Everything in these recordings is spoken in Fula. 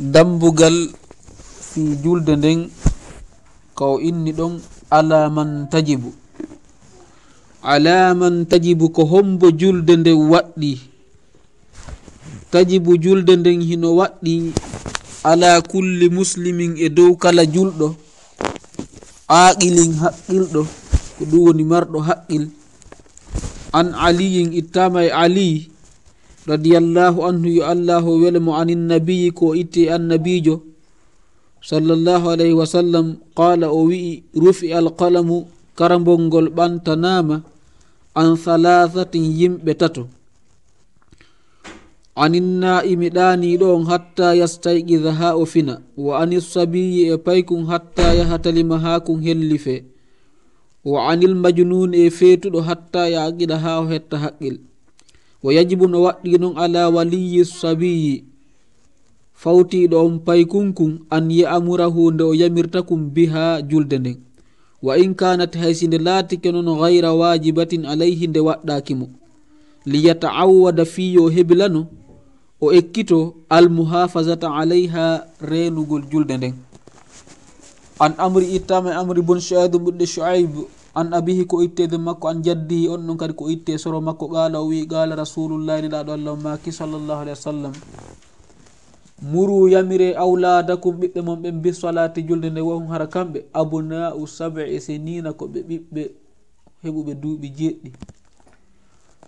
dambugal fi julde nden ko inni ɗon alaman tajibu ko hombo julde nden waɗɗi. tajibu julde nden hino waɗɗi ala kulli muslimin e dow kala julɗo aqilin haqqilɗo ko ɗum woni marɗo haqqil. an aliyin ittama e ali radiyallahu anhu yo allahu welmo anin nabiyi ko itti annabijo sallallahu alayhi wa sallam qala o wi'i rufi alqalamu karambol ngol ɓantanama an thalathatin yimɓe tato anin naimi ɗaniɗo on hatta yastayqiza ha o fina wa anis sabiyi e paykun hatta yahatalima ha kun hellife wa anil majnun e feetuɗo hatta yaqida ha o hetta haqqil wa yajibu no waɗɗi non ala waliyi sabiyi fawtiɗo on paykunkun an ya'murahu nde o yamirtakum biha julde nden wa in kanat haysi nde laatike noon gayra wajibatin alayhi nde waɗɗakimo liyata'awwada fiyo heblano o ekkito almuhafazata alayha renugol julde nden. an amri ittama amri bun shu'aib ɓiɗɗo shu'aib an abihi ko ittede makko an jaddihi on ɗon kadi ko itte soro makko qala o wi qala rasulullahi nelaɗo allah maki sallllahu alayhi wa sallam muru yamire awladakum ɓiɓɓe mon ɓen bis salati julde nde wahum hara kamɓe abna'u 7 sinina ko ɓe ɓiɓɓe heɓuɓe duuɓi 7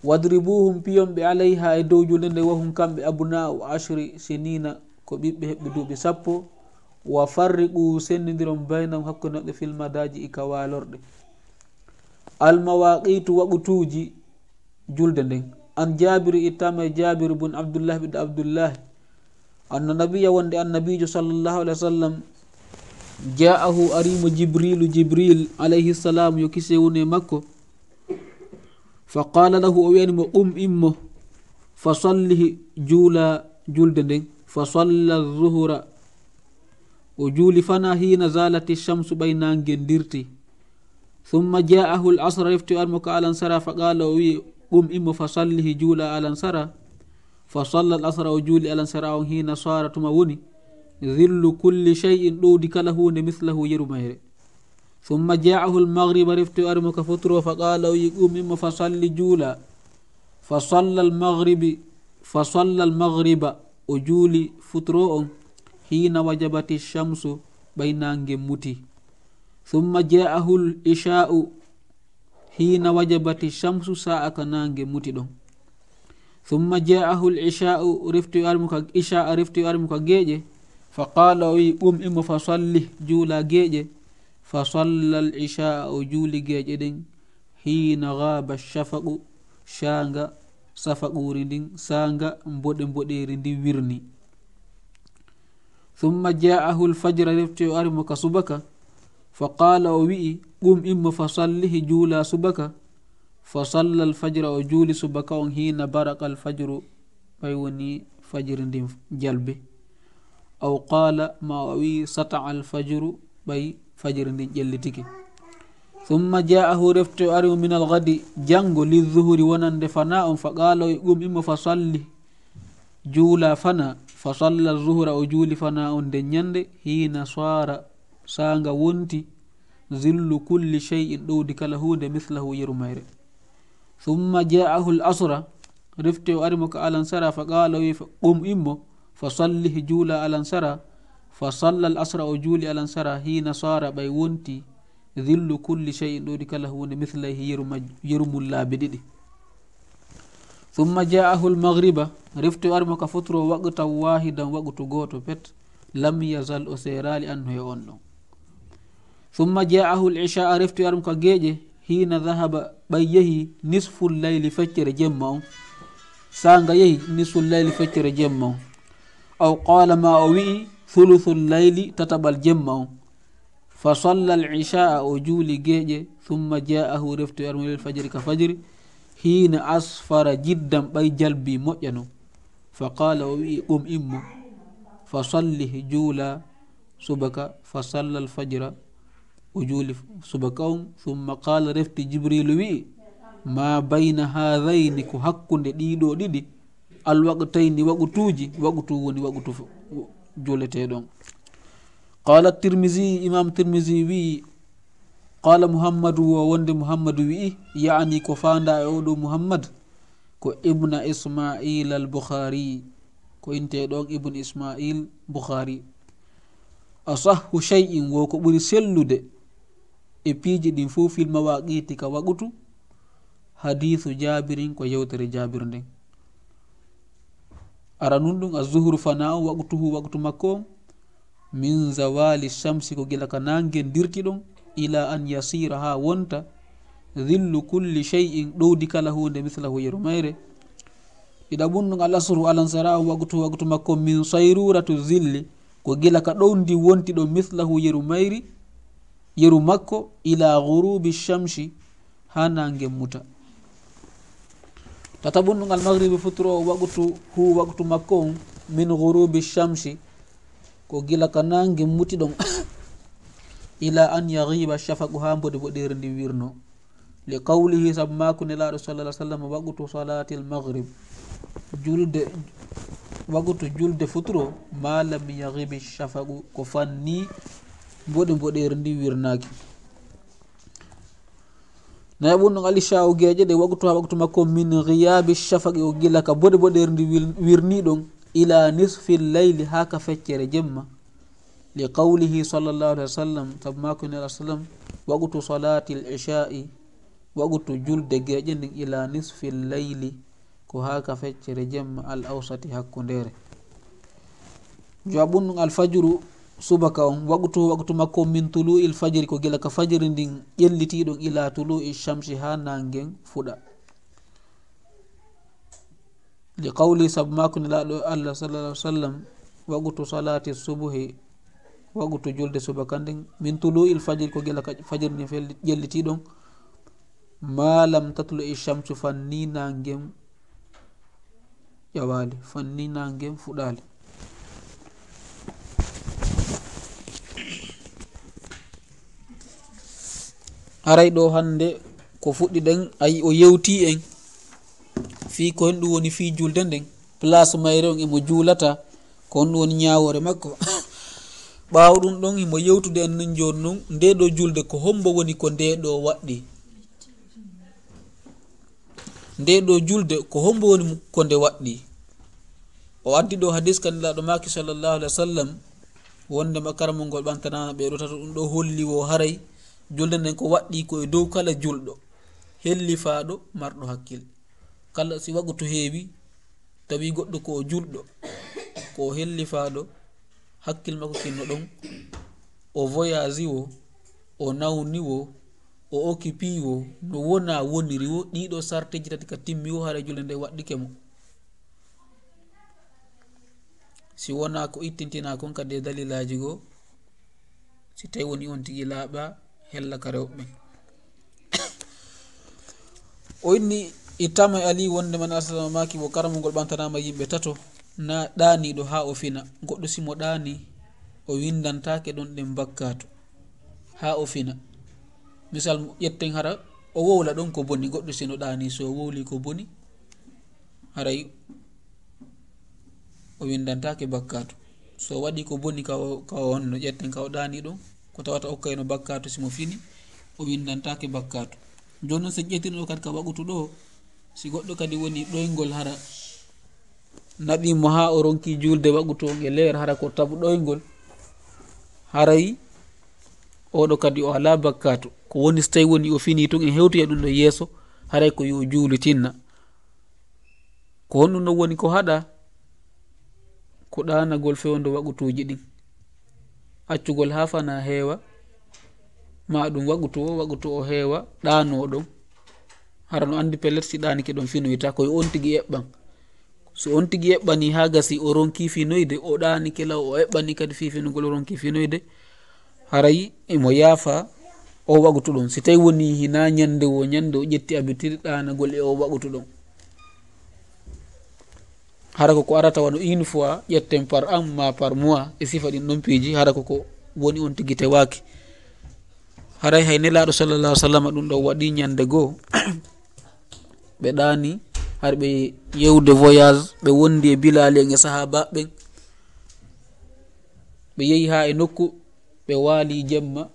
wadribuhum piyonɓe alayha e dow julde nde wahum kamɓe abna'u 10 sinina ko ɓiɓɓe heɓɓe duuɓi 10 wa farriqu sendidiron baynahum hakkude maɓɓe fil madaji e kawalorɗe. almawaqitu waɓutuji julde nden an jabiri ittama e jabir bun abdullah ɓiɗɗo abdoullahi anna nabiya wonde annabijo sallllahu alah wa sallam ja'ahu arimo jibril alayhi salam yo kise woni makko fa qala lahu o wiyanimo immo fa sallihi juula julde nden fa salla zuhura o juuli fana hina zalati shamsu ɓaynangue dirti thumma ja'ahu l asra refti armo ko alansara fa qala o wi immo fa sallihi juula alansara fa salla l asra o juuli alansara on hina sara tuma woni dhillu kulli shay'in ɗowdi kala hunde mithlahu yeru mayre. thumma ja'ahu l maghriba refti armo ka fotoro fa qala o wi immo fa salli juula fa salla l maghriba o juuli futoro on hina wajabati shamsu ɓaynangue muti. thumma ja'ahu l isha'u hina wajabati shamsu sa'a ka nangue muti ɗon. thumma ja'ahu l isha'u refti armu ka isha'a refti armu ka geeƴe fa qala o wi immo fa salli juula geeƴe fa salla l isha'a o juuli geeƴe ɗen hina ghaba shafaqu shanga safaquri ndin sanga mboɗeri ndin wirni. thumma ja'ahu l fajra refti armu ka subaka fa qala o wi'i immo fa sallihi juula subaka fa salla l fajra o juuli subaka on hina baraka l fajru ɓay woni fajiri ndin jalbe aw qala ma o wi sata'a al fajru ɓay fajiri ndin ƴellitike. thumma ja'ahu refte arimu min al ghadi jango lizuhuri wonande fana on fa qala o immo fa salli juula fana fa salla zuhura o juuli fana on nden ñande hina sara sanga wonti zillu kulli shay'in ɗowdi kala hunde mithlahu yeru mayre. thumma ja'ahu l asra refte o arimo ko alansara fa qala wi immo fa sallihi juula alansara fa salla l asra o juuli alansara hina sara ɓay wonti zillu kulli shay'in ɗowdi kala hunde mithlayhi yeru mum laabi 2. thumma ja'ahu l maghriba refte o arimo ka fotoro waqtan wahidan waqtu goto pet lam yazal o serali anno e on ɗon. thumma ja'ahu l isha'a refti armo ka geeƴe hina dhahaba ɓay yehi nisfu llayli feccere jemma on sanga yehi nisfu llayli feccere jemma on aw qala ma o wi'i thuluthu llayli tataɓal jemma on fa salla l isha'a o juuli geeƴe. thumma ja'ahu refti armo lel fajiri ka fajiri hina asfara jiddan ɓay jalbi moƴƴa non fa qala o wi'i immo fa sallihi juula subaka fa salla l fajra o juuli subaka on. thumma qala refti jibrilu wi'i ma bayna hadayni ko hakkude ɗiɗo ɗiɗi alwaqtayni waqtuji waqtu woni juleteɗon. qala tirmisi imam tirmisi wi qala muhammadu wo wonde muhammadu wi'i yani ko fanda e oɗo muhammad ko ibna ismail al bukhari ko inteɗon ibne ismail bukhari asahhu shay'in wo ko ɓuri sellude e piiji ɗin fo fil mawaqiti ka waɓutu hadithu jabirin ko yewtere jabir nden ara nun ɗum azuhru fana on waɓutuhu waɓutu makko on min zawali shamsi ko gila ka nangue dirti ɗon ila an yasira ha wonta dhillu kulli shay'in ɗowdi kala hunde mislahu yeru mayre ɗiɗa ɓunɗum al asru alansara on waɓutu makko min sayruratu zilli ko gila ka ɗowdi wonti ɗo mislahu yeru mayri yeru makko ila ghurubi shamsi ha nangue muta tata ɓunɗum al maghribi futuro o waɓutu makko on min ghurubi shamsi ko gila ka nangue muti ɗon ila an yaghiba shafaqu ha mbode boɗere ndi wirno li qawlihi sabu mako nelaɗo sallallah sallam waɓutu salati l maghrib waɓutu julde futuro ma lam yaghibi shafaqu ko fanni boɗere ndi wirnaki. nayi ɓunɗum alisha o gueƴe ɗe waɓutu ha waɓutu makko min ghiyabi shafaqi o gila ka boɗere ndi wirni ɗon ila nisfi llayli ha ka feccere jemma li qawlihi sallallahu alaihi wa sallam sabu mako nelaɗo sallam waɓutu salati l isha'i waɓutu julde gueƴe ndin ila nisfi llayli ko ha ka feccere jemma al awsati hakkundere. jowa ɓunɗum alfajru subaka on waɓutu makko min tulu'il fajiri ko gila ka fajiri ndin ƴellitiɗon ila tulu'i shamsi ha nangen fuɗa li qawli sabu mako nelaɗo allah sallallah alih w sallam waɓutu salati subuhi waɓutu julde subaka ndin min tulu'il fajiri ko gila ka fajiri ndin ƴellitiɗon ma lam tatlu'i shamsu fanni nangen ƴawali fanni nangen fuɗali. haray ɗo hande ko fuɗɗi ɗen ayi o yewti en fi ko hen ɗum woni fi julde nden place mayre on emo juulata ko honɗum woni ñawore makko ɓawo ɗum ɗon imo yewtude en nin joni noon nde ɗo julde ko hombo woni ko nde ɗo waɗɗi nde ɗo julde ko hombo woni ko nde waɗɗi o addi ɗo hadis kanilaɗo maki sallllahu alih wa sallam wonde makaramol ngol ɓantanama ɓeɗo tata ɗum ɗo holli wo haray julde nden ko waɗɗi koye dow kala julɗo hellifaɗo marɗo hakkille kala si waɓutu heewi tawi goɗɗo ko o julɗo ko o hellifaɗo hakkille makko kinno ɗon o voyage wo o nawni wo o occupie wo no wona woniri wo ɗiɗo sarteji tati ka timmi wo haara julde nde waɗɗike mo si wona ko ittintina kon kadi e dalilaji goo si tawi woni on tigui laaɓa hella ka rewɓe o inni ittama e ali wonde man asalama maki wo karamol ngol ɓantanama yimɓe tato na ɗaniɗo ha o fina goɗɗo simo ɗani o windantake ɗon ɗen bakkatu ha o fina misal ƴetten hara o wowla ɗon ko boni goɗɗo sino ɗani so wowli ko boni haray o windantake bakkatu so waɗi ko boni kawo honno ƴetten kawo ɗani ɗon ko tawata okkayno bakkatu simo fini o windantake bakkatu. joni noon so ƴettino kadi ka waɓutu ɗo si goɗɗo kadi woni ɗoygol hara naɓimo ha o ronki julde waɓutu on e leer hara ko tabu ɗoygol haray oɗo kadi o ala bakkatu ko woni so tawi woni o fini tun en hewtoya ɗum ɗo yeeso haray ko yo juulitinna ko honɗum ɗon woni ko haɗa ko ɗanagol fewdo waɓutuji ɗin accugol ha fana heewa ma ɗum waɓutu o heewa ɗanoɗon hara no andi pellet si ɗanike ɗon finoyta koye on tigui eɓɓan so on tigui eɓɓani ha gasi o ronki finoyde o ɗanike law o eɓɓani kadi fifinugol o ronki finoyde haray emo yaafa o waɓutu ɗon si tawi woni hina ñande o ƴetti habitude ɗanagol e o waɓutu ɗon hara koko arata wano une fois ƴetten par an ma par mois e sifa ɗin ɗon piiji hara koko woni on tigui tewaki haray hay nelaɗo sallallah alih w sallam ɗum ɗo waɗi ñande goo ɓe ɗani har ɓe yewde voyage ɓe wondi e bilali en e sahaba ɓen ɓe yehi ha e nokku ɓe waali jemma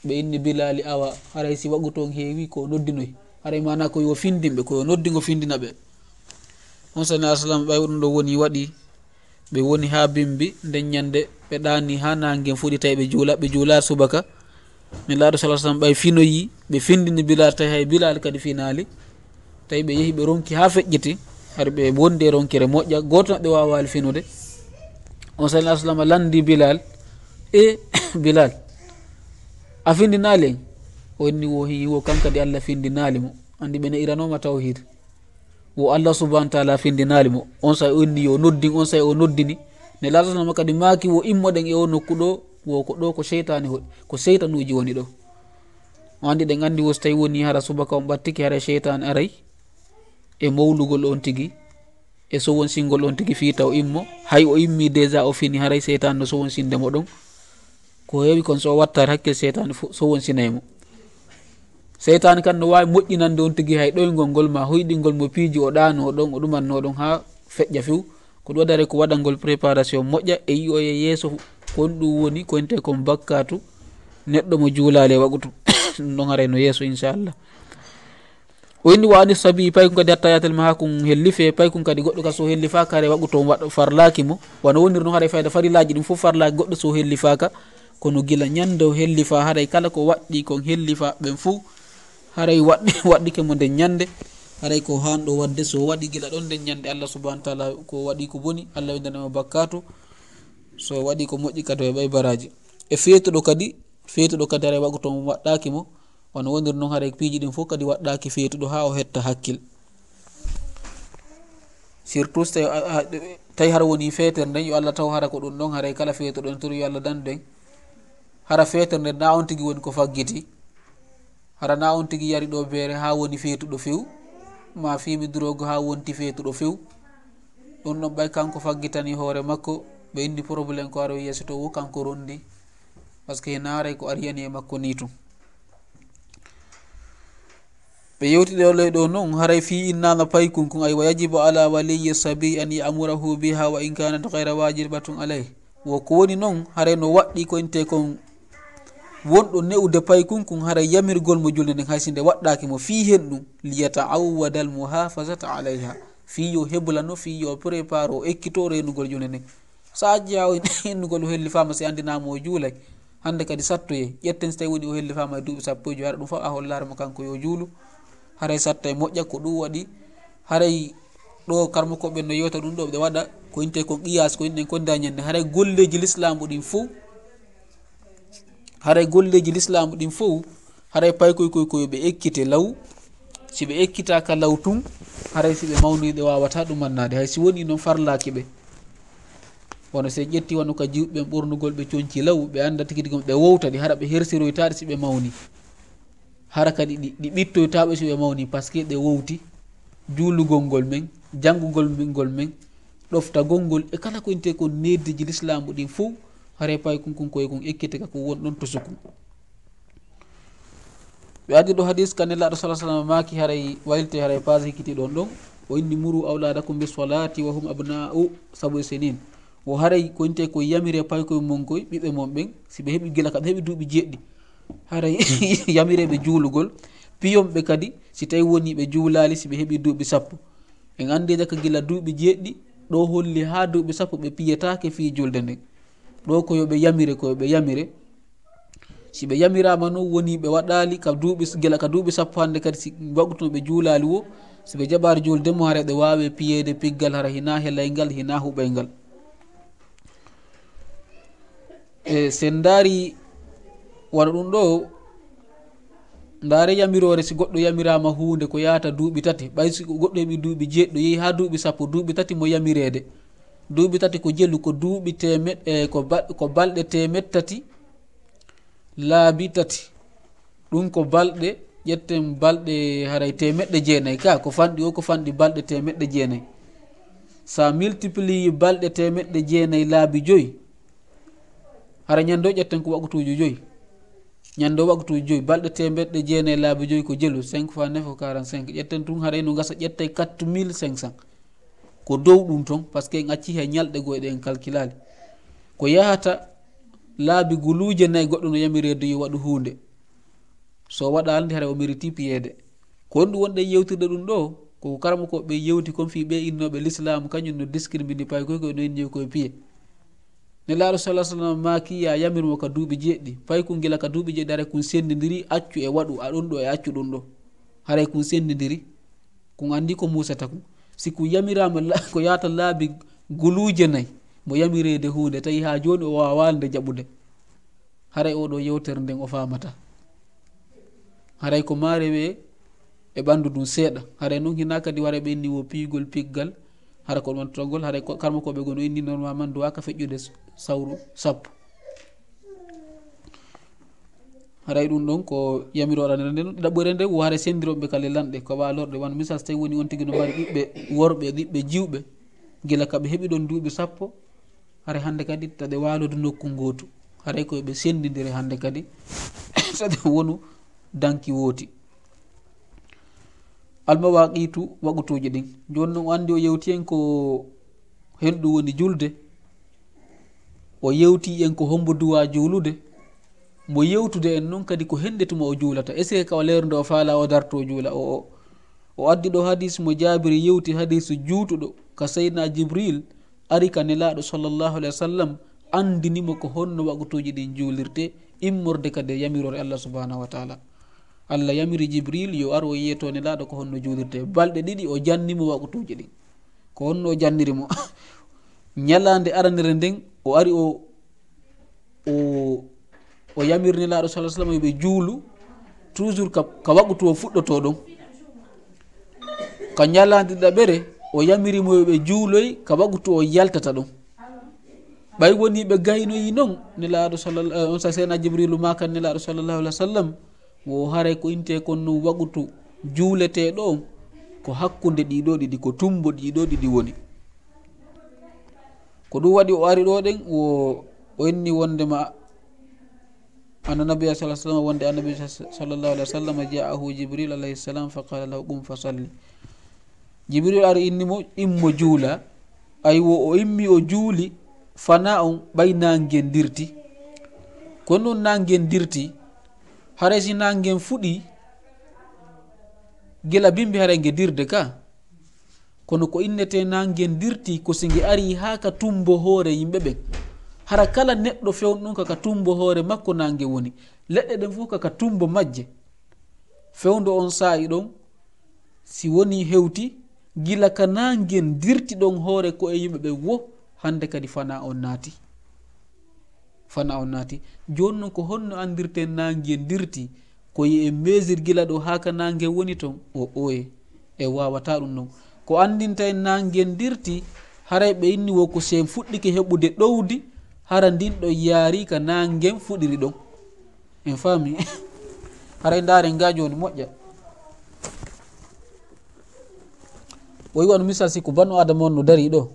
ɓe inni Bilali awa haray si waɗu toon heewi ko noddinoy haray mana ko yo findinɓe koyo noddingo findina ɓe. on sala sallam ɓay ɗum ɗo woni waɗi ɓe woni ha bimbi nden ñande ɓe ɗani ha nangue fuɗi tawi ɓe juula subaka min laaɗo sa sallam ɓay finoyi ɓe findini Bilal tawi hay Bilal kadi finali tawi ɓe yeehi ɓe ronki ha feƴƴiti har ɓe wondi e ronkere moƴƴa goto maɓɓe wawali finude. on sala sallam landi Bilal Bilal a findinali en o inni wo kankadi Allah findinali mo andi ɓe iranoma tawhid wo Allah subhanahu wa taala findinali mo on sa o inni yo noddin on sa o noddini ne laaɗo sallam kadi maaki wo immoɗen e o nokku ɗo wo ko ɗo ko seytanuji woni ɗo o andi ɗen andi wo so tawi woni hara subaka on ɓattiki hara cheytane aray e mawlugol on tigui e sowon singol on tigui fiita o immo hay o immi déjà o fini haray cheytane no sowon sindemo ɗon ko heewi kon so wattare hakkille cheytane sowon sinaymo cheytane kan no wawi moƴƴinande on tigui hay ɗoygol ngol ma hoyɗingol mo piiji o ɗano ɗon o ɗumanno ɗon ha feƴƴa few ko ɗum waɗare ko waɗangol préparation moƴƴa e yi o e yesso kon ɗum woni ko ente kon bakkatu neɗɗo mo juulali e wagutu ɗum ɗon haray no yesso inchallah. o inni wa ani sabi pay kon kadi hatta yatel ma ha kon hellife pay kon kadi goɗɗo ka so hellifaka hare wagu to waɗa farlaki mo wano woniri noon haray fayda farillaji ɗum foof farlaki goɗɗo so hellifaka kono gila ñande o hellifa haray kala ko waɗɗi kon hellifa ɓen fou haray waɗɗike mo nden ñande haray ko hanɗo wadde so waɗi gila ɗon nden ñande Allah subhanahu wa taala ko waɗi ko boni Allah windanamo bakkatu so waɗi ko moƴƴi kadi o ɓay baraji e feetuɗo kadi haray wagu to waɗɗaki mo wano woniri noon haray piiji ɗin fof kadi waɗɗaki feetuɗo ha o hetta hakkil surtout so tawi hara woni feetere nden yo Allah taw hara ko ɗum ɗon haray kala feetuɗo en toon yo Allah dandu en hara feetere nde na on tigui woni ko faggiti hara na on tigui yari ɗo beere ha woni feetuɗo few ma fimi drogue ha wonti feetuɗo few ɗum ɗon ɓay kanko faggitani hoore makko ɓe indi probléme ko ara yeeso to wo kanko rondi par ce que hena haray ko ariyani e makko ni tum ɓe yewtiɗole ɗo noon haray fi innama pay kunkun ay wa yajibu ala waliyi sabi an yamurahu biha wa in kanat gayra wajibatun alayh wo ko woni noon haray no waɗɗi ko inte kon wonɗo ne'ude pay kunkun haray yamirgol mo julde nden haysi nde waɗɗaki mo fi hen ɗum liyata'awwada al muhafazata alayha fi yo heblano fi yo prépare o ekkito renugol julde nden sa jeeya o hennugol o hellifama si andinama o juulay hande kadi sattoye ƴetten so tawi woni o hellifama e duuɓi sappo e joyi hara ɗum fof a hollaremo kanko yo juulu haray satta e moƴƴa ko ɗum waɗi haray ɗo karmakoɓe no yewta ɗum ɗo ɓe waɗa ko inte ko qiyas ko inɗen konda ñande haray golleji l'islamu ɗin fof haray pay koye ɓe ekkite law si ɓe ekkitaka law tun haray si ɓe mawniɗe wawata ɗumannade hay si woni noon farlaki ɓe wono se ƴetti wano ka jiwɓeɓen ɓornugol ɓe conci law ɓe anda tigui tigui ɓe wowtadi hara ɓe hersiroytaɗe si ɓe mawni hara kadi ɗi ɓittoytaɓe si ɓe mawni par ce que ɗe wowti juulugol ngol men janggugol ngol men ɗoftagol ngol e kala ko inte kon neddeji l'islamu ɗin fof haray pay kunkun koye kon ekkite ka ko won ɗon to suku ɓe addi ɗo hadis ka nelaɗo sa sallam maki haray waylte haray page hikkiti ɗon ɗon o inni muru awladakum bis salati wa hum abna'u 7 sinin o haray ko inte ko yamire pay koye mon koye ɓiɓɓe mon ɓen si ɓe heeɓi gila ka ɓe heeɓi duuɓi jeɗɗi haray yamireɓe juulugol piyomɓe kadi si tawi woni ɓe juulali si ɓe heeɓi duuɓi 10 en andida ka gila duuɓi jeɗɗi ɗo holli ha duuɓi 10 ɓe piyetake fi julde nden ɗo ko yoɓe yamire si ɓe yamirama noon woni ɓe waɗali ka duuɓi gila ka duuɓi 10 hande kadi si wagutuno ɓe juulali wo si ɓe jaɓari juuldemo haray ɓe wawe piyede piggal hara hina helaygal hina huɓaygal e sen daari wano ɗum ɗo ndaare yamirore si goɗɗo yamirama hunde ko yahata duuɓi 3 ɓay si goɗɗo heeɓi duuɓi jeɗɗo yeehi ha duuɓi 10 duuɓi 3 mo yamirede duuɓi 3 ko jellu ko duuɓi ko balɗe 300 laabi 3 ɗum ko balɗe ƴetten balɗe haray 900 ka ko fanɗi o ko fanɗi balɗe 900 sa multiplie balɗe 900 laabi 5 hara ñando ƴetten ko wagutuji 5 ñando wagutuji 5 balɗe 900 laabi 5 ko jelu 5 fois 9 ko 45 ƴetten tun haray no gasa ƴette 4500 ko dow ɗum ton par ce que en acci he ñalɗe goyɗe en calculali ko yahata laabi guluuje 4 goɗɗo no yamirede yo waɗu hunde so waɗa alde hara o mériti piyeede ko ɗum wonɗe yewtirde ɗum ɗo ko karama ko ɓe yewti kon fi ɓe innoɓe l'islam kañum no discrimine pay koy koye no inni koye piye nelaaɗo sallah sallam makiya yamirmo ka duuɓi 7 pay ko gila ka duuɓi 7 haray kun sendidiri accu e waɗu aɗon ɗo e accu ɗum ɗo haray kun sendidiri kun andi ko musata kum si ku yamirama ko yata laabi guluuje 4 mo yamirede hunde tawi ha joni o wawa walde jaɓude haray oɗo yewtere nden o famata haray ko marewe e ɓandu ɗum seeɗa haray noon hina kadi wara ɓe inni wo piigol piggal hara ko ɗon togol haray karma koɓe gono inni normalement duwaka feƴƴude sawru 10 haray ɗum ɗon ko yamiroɗanere nden ɗaɓɓore nde wo haara sendiroɓe kale lanɗe ko walorɗe wan misal so tawi woni on tigui no mari ɓiɓɓe worɓe ɗiɓɓe jiwɓe gila kaɓe heeɓi ɗon duuɓi 10 haray hande kadi taɗe walude nokku gotu haray koyeɓe sendidire hande kadi taɗe wonu danki wooti almawaqitu wagutuji ɗin joni noon o andi o yewti en ko hen ɗum woni julde o yewti en ko hombo duwa juulude mo yewtude en noon kadi ko hendetuma o juulata est ce que kawa leerde o faala o darto juula o addi ɗo hadis mo Jaabiri yewti hadisu juutuɗo ka Seydina Jibril ari ka nelaɗo sallllahu alayhi wa sallam andinimo ko honno wagutuji ɗin juulirte immorde kadi yamirore Allah subhanahu wa taala Allah yamiri Jibril yo ar o yiyeto nelaɗo ko honno juulirte balɗe 2 o jannimo wagutuji ɗin ko honno o jannirimo ñalande aranere nden o ari o yamirni laaɗo sallah sallam yoɓe juulu toujours ka wagutu o fuɗɗoto ɗon ka ñalandi ɗaɓere o yamirimo yoɓe juuloy ka wagutu o yaltata ɗon ɓay woni ɓe gaynoyi noon nelaɗo on sa sena Jibrilu makan nelaɗo sallllahu alih wa sallam wo haray ko inte kon noon wagutu juuleteɗo on ko hakkude ɗiɗo ɗiɗi ko tumbo ɗiɗo ɗiɗi woni ko ɗum waɗi o ari ɗo ɗen o inni wondema annabiya sa sallam wonde annabi sallllahu alih wa sallam jaahu Jibril alayhi salam fa qala lahu qum fa salli Jibril ari innimo immo juula ay wo o immi o juuli fana on ɓay nangen dirti kono noon nangen dirti haray si nangen fuɗi gila bimbi haray nge dirde ka kono ko innete nangen dirti ko si nge ari ha ka tumbo hoore yimɓe ɓen hara kala neɗɗo fewn ɗum kaka tumbo hoore makko nange woni leɗɗe ɗen fof kaka tumbo majje fewndo on saa'i ɗon si woni hewti gila ka nangen dirti ɗon hoore ko e yimɓe ɓen wo hande kadi fana on naati joni noon ko honno andirte nangen dirti ko e mesure gila ɗo ha ka nangen woni ton o oye e wawata ɗum noon ko andinta en nangen dirti haray ɓe inni wo ko sen fuɗɗike heɓude ɗowdi hara ndin ɗo yaari ka nangen fuɗiri ɗon en faami haray ndaare nga joni moƴƴa o yiwan misal si ko banu adama on no dari ɗo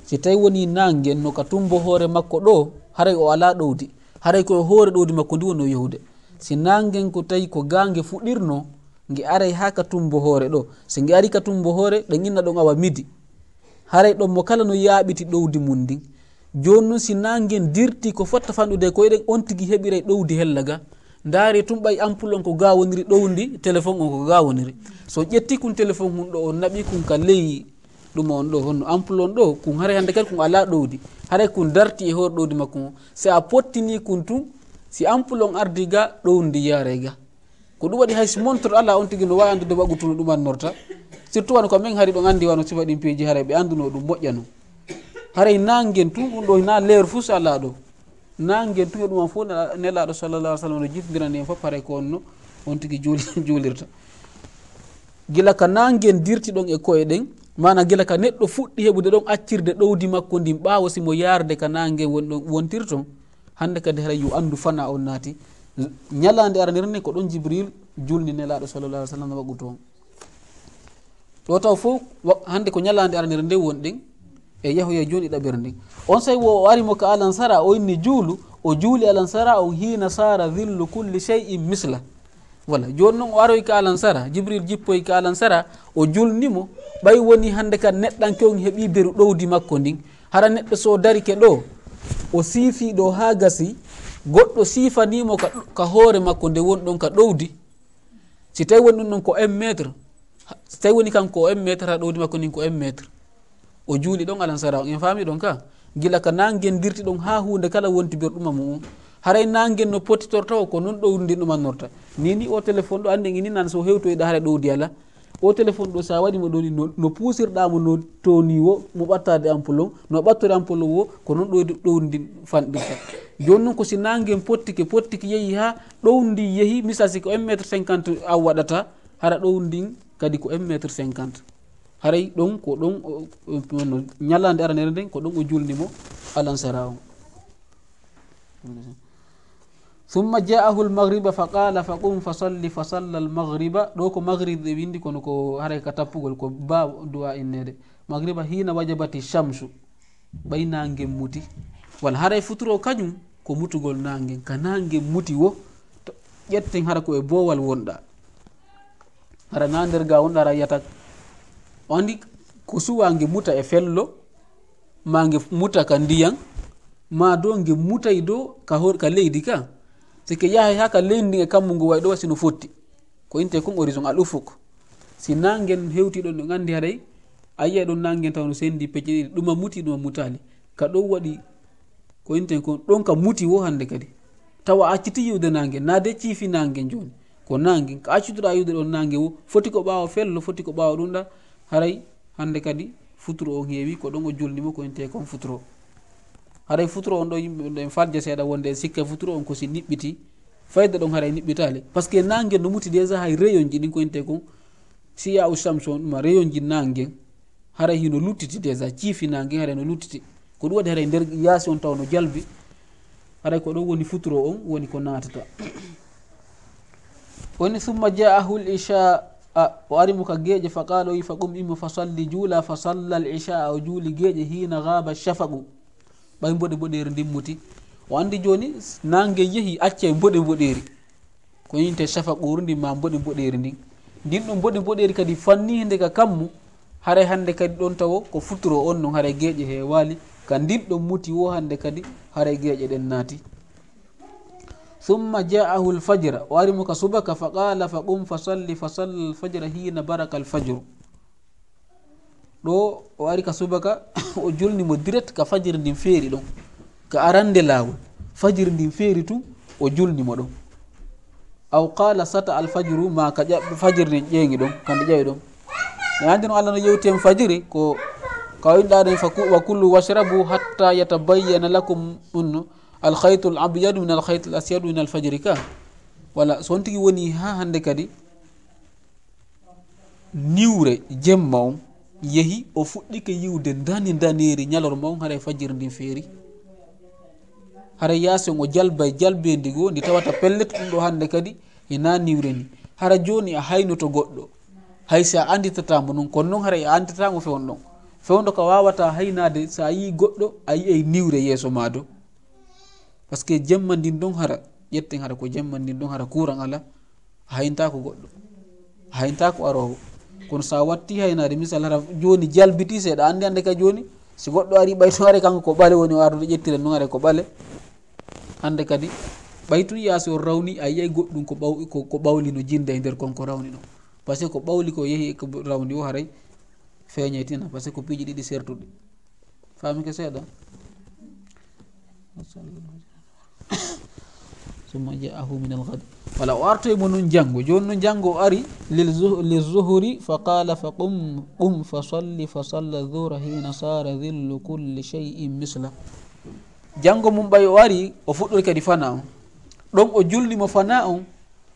si tawi woni nangen no ka tumbo hoore makko ɗo haray o ala ɗowdi haray koye hoore ɗowdi makko ndi woni o yehude si nangen ko tawi ko gange fuɗirno nge aray ha ka tumbo hoore ɗo si nge ari ka tumbo hoore ɗen inna ɗon awa midi haray ɗon mo kala no yaaɓiti ɗowdi mum ndin joni noon si nangen dirti ko fotta fanɗude koyeɗen on tigui heɓiray ɗowdi hellaga ndaari tum ɓay ampule on ko ga woniri ɗowdi téléphone on ko ga woniri so ƴetti kun téléphone hun ɗo on naɓi kun ka ley ɗum on ɗo honno ampule on ɗo kun haray hande kadi kun ala ɗowdi haray kun darti e hoore ɗowdi makko si a pottini kun tun si ampule on ardi ga ɗowdi yaare ga ko ɗum waɗi haysi montre ala on tigui no wawi andude wagutuno ɗum annorta surtout wano ko min hari ɗon andi wano sifa ɗin peeji haray ɓe anduno ɗum moƴƴano haray nangen tun ɗum ɗo na leer fuu so ala ɗo nangen tun e ɗum an fof nelaɗo sallallah alih sallam no jifdirani en fof haray ko onno on tigui juulirta gila ka nangen dirti ɗon e koye ɗen mana gila ka neɗɗo fuɗɗi heɓude ɗon accirde ɗowdi makko ndin ɓaawo simo yarde ka nangen wontirton hande kadi haray yo andu fana on naati ñalande aranere ni ko ɗon Jibril julni nelaɗo sallallah alih sallam wagutu on ɗo taw fof hande ko ñalande aranere nde wonɗen e yahoye joni ɗaɓere ndin on sawi o arimo ka alansara o inni juulu o juuli alansara on hina sara dhillu kulli shay'in misla voilà joni noon o aroy ka alansara Jibril jippoy ka alansara o julnimo ɓay woni hande kad neɗɗanke on heeɓi beru ɗowdi makko ndin hara neɗɗo so darike ɗo o siifi ɗo ha gasi goɗɗo sifanimo ka hoore makko nde woni ɗon ka ɗowdi, si tawi woni ɗum ɗon ko 1 métre, si tawi woni kanko o 1 métre ha ɗowdi makko nin ko 1 métre, o juuli ɗon alansara on. En faami ɗon ka gila ka nangen dirti ɗon ha hunde kala wonti berɗuma mum haray nangen no pottitorta o ko non ɗowdi ndin ɗumannorta. Nini o téléphone ɗo andi ini nan so hewtoyɗa haɗa ɗowdi ala, o téléphone ɗo sa waɗimo ɗoni no pusirɗamo no toni wo mo ɓattade ampoule on, no ɓattore ampoule wo ko non ɗowdi ndin fanɗirta. Joni noon ko si nangen pottiki yeehi ha ɗowdi yeehi misal siko 1 métre 50 aw waɗata, hara ɗowdin kadi ko 1 métre 50. haray ɗon ko ɗon ñalande aranere nden ko ɗon o julnimo alansara on. ثم جاءه المغرب فقال فقم فصلي فصلى المغرب. ɗo ko maghrib ɓe windi kono ko haray ka tappugol ko ba du'a innede magriba hina wajabati shamsu, ɓay nangen muti. wala haray futuro kañum ko mutugol nangen, ka nangen muti wo ƴetten hara ko e bowal wonɗa, hara na nder ga wonɗa hara yiyata andi ko suwange muta e fello ma nge muta ka ndiyan ma do nge mutay do ka leydi ka, sike yahay ha ka leydi e kammu ngu way ɗo wasino fotti ko inte kon horizon al ufuk. si nangen hewti ɗon ɗo andi haɗay a yiyay ɗon nangen taw no sendi pecce ɗiɗi, ɗuma muti ɗuma mutali, ka ɗon waɗi ko inte kon ɗon ka muti wo hande kadi tawa acciti yiwde nangen, na de ciifi nangen joni ko nangen ka accituɗa yiwde ɗon nangen wo foti ko ɓawa fello, foti ko ɓawa ɗum ɗa. haray hande kadi futuro on heewi ko ɗon o julnimo ko inte kon futuro. haray futuro on ɗo yimɓe en falja seeɗa wonde sikka futuro on kosi niɓɓiti fayda ɗon haray niɓɓitali par ce que nangen no muti déjà hay rayon ji ɗin ko inte kon siya usams on ɗuma rayon ji nangen haray hino luttiti déjà ciifi nangen haray no luttiti ko ɗum waɗi haray nder yaasi on taw no jalbi, haray ko ɗon woni futuro on woni ko natata. woni summa ja'ahu l isha, o arimo ka geeƴe fa qala o wi fa qum immo fa salli juula fa salla l isha, o juuli geeƴe hina gaba shafaqu, ɓay mboɗe mboɗeri ndimmuti. o andi joni nange yeehi acca mboɗe mboɗeri ko yinte shafaquru ndi ma mboɗe mboɗeri ndin ɗo mboɗe mboɗeri kadi fanni nde ka kammu haray hande kadi ɗon tawo ko futuro on non haray geeƴe he waali ka ndin ɗon muti wo hande kadi haray geeƴe ɗen naati. ثم جاءه الفجر وارمك سبك فقال فقم فصلي فصلى الفجر حين برك الفجر. ɗo o ari ka subaka o julni mo direct ka fajiri ndin feeri ɗon ka arande laawol fajiri ndin feeri tu o julni mo ɗon. aw qala sata alfajru ma ka fajiri ndin ƴeeŋi ɗon kande ƴeewi ɗon e andi no Allah no yewti en fajiri ko ka winɗaɗen wa kullu washrabu hatta yatabayyana lakum alkhaytu l abyadu min alkhaytu l asyadu min alfajiri ka. wala so on tigi woni ha hande kadi niwre jemma on yehi o fuɗɗike yiwde daneri ñalorma on haray fajiri ndin feeri, haray yaasi on o jalbe ndigo ndi tawata pellet ɗum ɗo hande kadi ina niwre ni. hara joni a haynoto goɗɗo hay sa anditatamo noon kono noon haray a anditatamo fewɗo ka wawata haynade sa yi goɗɗo a yiyay niwre yeeso ma do par ce que jemma ndin ɗon hara ƴetten hara ko jemma ndin ɗon hara courant ala a hayntako goɗɗo a hayntako arowo. kono sa watti haynade misal hara joni jalbiti seeɗa andi hande ka joni si goɗɗo ari ɓaytu are kanko ko ɓale woni o ardude ƴettiren noon are ko ɓale hande kadi ɓaytu yaasi o rawni a yiyay goɗɗum ko ɓawli no jinda e nder konko rawni ɗon par ce que ko ɓawli ko yeehi ko rawni o haray feeñaytina par ce que ko piiji ɗiɗi sertuɗe famike seeɗa. summa ja'ahu min alghad wala o artoye mo nun janngo joni no janngo o ari lizuhri fa qala fa qum fa salli fa salla dhuhra hina sara dhillu kulli shay'in misla. janngo mum ɓay o ari o fuɗɗori kadi fana on ɗon o julnimo fana on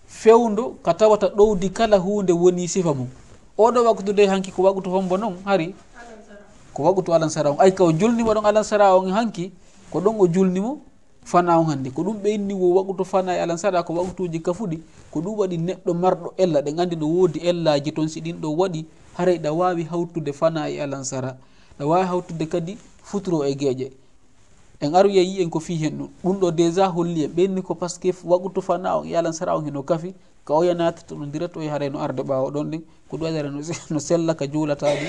fewndo ka tawata ɗowdi kala hunde woni sifa mum. oɗo waktu de hanki ko wagutu hombo noon hari ko wagutu alansara on ay ka o julnimo ɗon alansara on hanki ko ɗon o julnimo fana on hande ko ɗum ɓeyni wo wagutu fana e alansara ko wagutuji kafuɗi ko ɗum waɗi neɗɗo marɗo ella ɗe gandi ɗo woodi ellaji toon si ɗin ɗo waɗi haray ɗa wawi hawtude fana e alansara ɗa wawi hawtude kadi futuro e geeƴe. en aru yeyi en ko fi hen ɗum ɗo déjà holli en ɓenni ko par ce que wagutu fana on e alansara on heno kafi ka o yanatata ɗum direct o haray no arde ɓawo ɗon ɗen ko ɗum waɗi no sella ka juulataɗi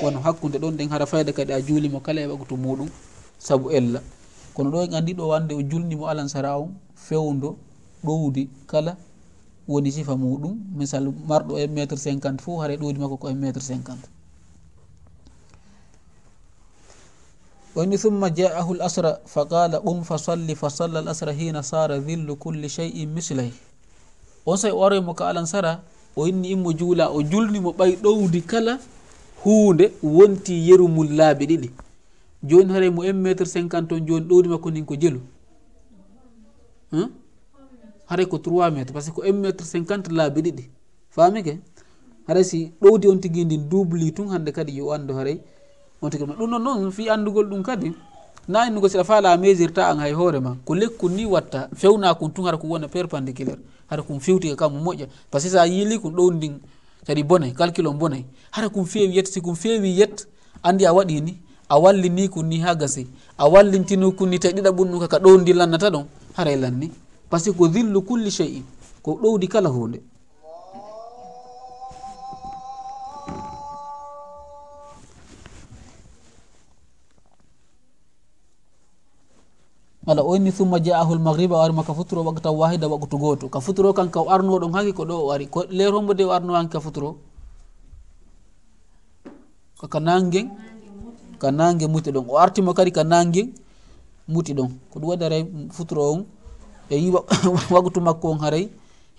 wono hakkude ɗon ɗen hara fayda kadi a juulimo kala e wagutu muɗum saabu ella. kono ɗo en andi ɗo wande o julnimo alansara on fewdo ɗowdi kala woni sifa muɗum. Misal marɗo 1 m 50 fo haare ɗowdi makko ko 1 m 50. woni thumma ja'ahu al asra fa qala qum fa salli fa salla al asra hina sara dhillu kulli shay'in mislay. on say o waroymo ka alansara o inni immo juula o julnimo ɓay ɗowdi kala hunde wonti yerumum laabi ɗiɗi. joni haare mo 1 m 50 on joni ɗowdi makko ndin ko jelu haare ko 3 mètres par ce que ko 1 m 50 laabi ɗiɗi famike. haare si ɗowdi on tigui ndin dubli tun hande kadi yo andu haare on tigui ɗum noon fi andugol ɗum kadi na innugo siɗa faala a mesirta an hay hoorema ko lekkol ni watta fewna kon tun hara ko wona perpendiculaire hara kum fewti kam moƴƴa par ce que sa yiili kon ɗowdi ndin kadi bonay calcul on bonay hara kum feewi yet si kum feewi yet andi a waɗi ni a wallini kun ni ha gasi a wallintino kun ni tawi ɗiɗa ɓunnu kaka ɗowdi lannata ɗon haray lanni par ce que ko dhillu kulli shay'in ko ɗowdi kala hunde. wala o inni thumma ja'ahu al-maghriba o arima ka futuro waqtan wahida waqtu goto ka futuro kan ka o arno ɗon haki ko ɗo o ari ko leer hombo de o arno hanki ka futuro ka nangue muti ɗon o artimo kadi ka nangue muti ɗon ko ɗum waɗi haray futuro on e yi waqtu makko on haray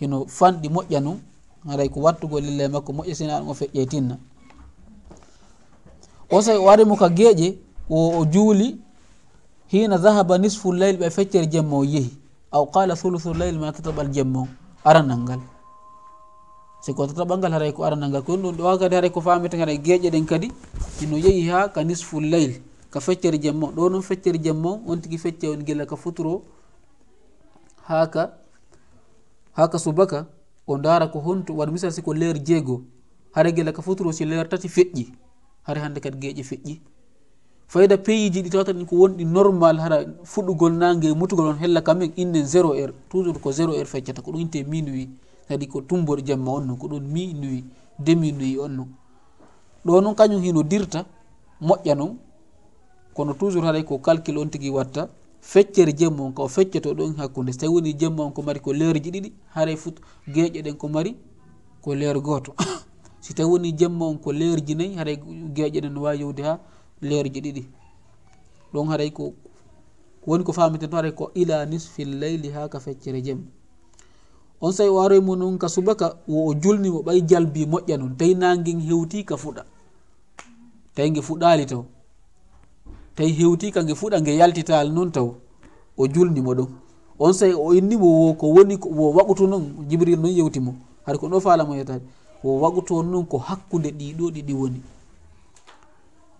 hino fanɗi moƴƴa non haray ko wattugo lille makko moƴƴa sina o feƴƴe tinna. o say o arimo ka geeƴe o juuli hina dhahaba nisfu layl ɓe feccere jemma o yeehi aw qala thuluthu layl ma tataɓal jemma o aranal ngal siko tataɓal ngal haray ko aranal ngal ko ɗum ɗo kadi haray ko famete haray geeƴe ɗen kadi hino yeehi ha ka nisfu layl ka feccere jemma o ɗo noon feccere jemma o on tigui fecce on gila ka futuro haka subaka o dara ko honto waɗa misal siko leer jeego haray gila ka futuro si leer tati feƴƴi haray hande kadi geeƴe feƴƴi fayda peyiji ɗi tawata ɗin ko wonɗi normal hara fuɗɗugol nangue mutugol on hella kamen innen 0 heure toujours ko 0 heure feccata ko ɗum inte minuit kadi ko tumboɗo jemma on non ko ɗum minuit demi nuit on non ɗo noon kañum hino dirta moƴƴa noon kono toujours haray ko calcul on tigui watta feccere jemma on ka o feccoto ɗon hakkude so tawi woni jemma on ko mari ko leerji ɗiɗi haray geeƴe ɗen ko mari ko leer goto si tawi woni jemma on ko leerji nayyi haray geeƴe ɗen no wawi yewde ha leerji ɗiɗi ɗon haray ko woni ko famiten to haray ko ila nisfi layli ha ka feccere jemma on say o aroymo noon ka subaka o julnimo ɓay jalbi moƴƴa noon tawi nanguuen hewti ka fuɗa tawi ngue fuɗali taw tawi hewti ka ngue fuɗa ngue yaltitali noon taw o julnimo ɗon on say o innimo wo ko woni wo waɓutu noon Jibril noon yewtimo haɗa ko ɗo falamo yetade wo waɓutu on noon ko hakkude ɗiɗo ɗiɗi woni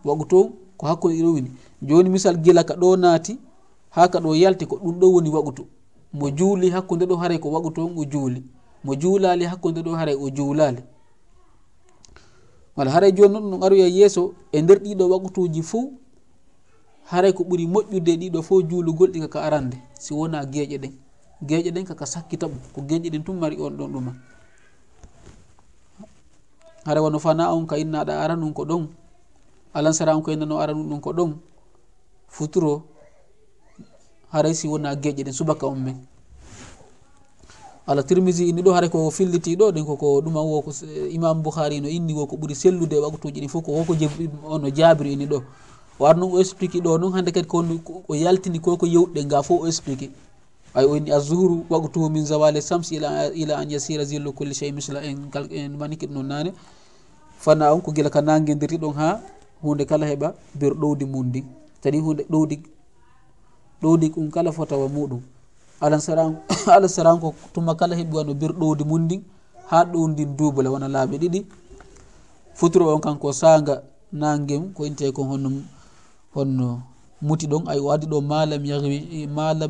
waɓuto ko hakkude ɗiɗo woni joni misal gila ka ɗo naati ha ka ɗo yalti ko ɗum ɗo woni waɓutu mo juuli hakkude ɗo haray ko waɓutu on o juuli mo juulali hakkude ɗo haray o juulali wala haray joni noon ɗum aroya yeeso e nder ɗiɗo waɓutuji fo haray ko ɓuuri moƴƴude ɗiɗo fo juulugol ɗi kaka arande si wona geeƴe ɗen kaka sakkita ɓum ko geeƴe ɗen tum mari on ɗon ɗuma haray wano fana on ka innaɗa ara nun ko ɗon alansara on ko innano ara nun ɗum ko ɗon futuro haray si wona geeƴe ɗen subaka on men ala Tirmizi inni ɗo haray ko filliti ɗo ɗen koko ɗuma wo ko Imam Bukhari no inni wo ko ɓuuri sellude waɓutuji ɗi fof ko woko ono Jabir inni ɗo o ar noon o explique ɗo noon hande kadi ko yaltini koko yewɗe nga fof o explique ay o inni az-zuhru waqtuhu min zawali shams ila an yasira zillu kulli shay misla en maniki ɗum nane fana on ko gila ka nanguedirti ɗon ha hunde kala heɓa bir ɗowdi mum ndin kadi hunde ɗowdi ɗum kala fotawa muɗum alansaran ko tuma kala heɓi wano bir ɗowdi mum ndin ha ɗowdin dubala wona laaɓi ɗiɗi futuro on kanko sanga nanguem ko inte ko honno muti ɗon ay o addi ɗo malam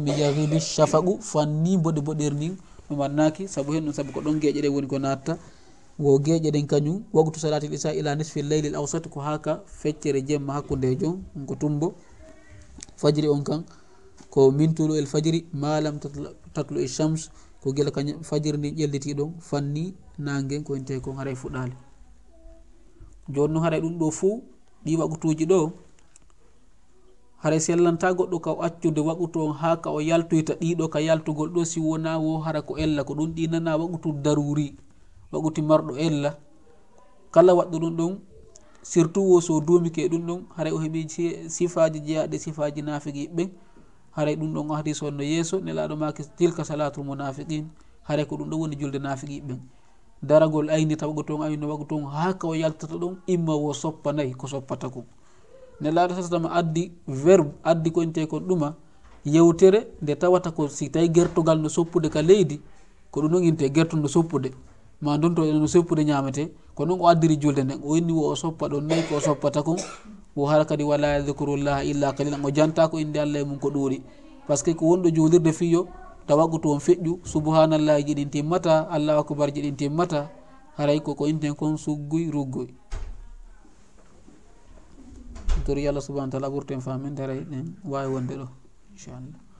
yaghibi shafaqu fanni boɗer nin ɗum annaki saabu hen ɗum saabu ko ɗon geeƴe ɗe woni ko natta wo geeƴe ɗen kañum waqtu salati l-isha ila nisfi leyli l awsat ko haka feccere jemma hakkude jon ko tumbo fajiri on kan ko min tulu el fajiri malam tatlu e shams ko gila kañum fajiri ndi ƴelliti ɗon fanni nangue ko inte kon haray fuɗali joni noon haray ɗum ɗo fou ɗi waqtuji ɗo haray sellanta goɗɗo ka o accude waɓutu on ha ka o yaltoyta ɗiɗo ka yaltugol ɗo si wona wo hara ko ella ko ɗum ɗinana waɓutu daruri waɓuti marɗo ella kala waɗɗo ɗum ɗon surtout wo so dumike ɗum ɗon haray o heeɓi sifaji jeeyaɗe sifaji nafiqiɓe haray ɗum ɗon o hadis wonno yeeso nelaɗo maki tilka salatul munafiqin haray ko ɗum ɗo woni julde nafiqiɓe daragol aynita waɗu toon ayno waɗu toon ha ka o yaltata ɗon imma wo soppanayi ko soppata ko nelaɗo sasatama addi verbe addi ko inte kon ɗuma yewtere nde tawata ko si tawi gertogal no soppude ka leydi ko ɗum ɗon inte gertude no soppude ma donto no soppude ñamete ko noon o addiri julde nden o inni wo o soppa ɗon nayi ko o soppata kon wo hara kadi wala yadhkurullah illa qalilan o janta ko inde Allah e mum ko ɗuuɗi par ce que ko wonɗo julirde fiyo tawa waɗu toon feƴƴu subhanallahi ji ɗin timmata allahu akbar ji ɗin timmata haray koko inten kon sugguy ruggoy tori Allah subhanahu wa ta'ala ɓurten famen haray ɗen wawi wonde ɗo inchallah.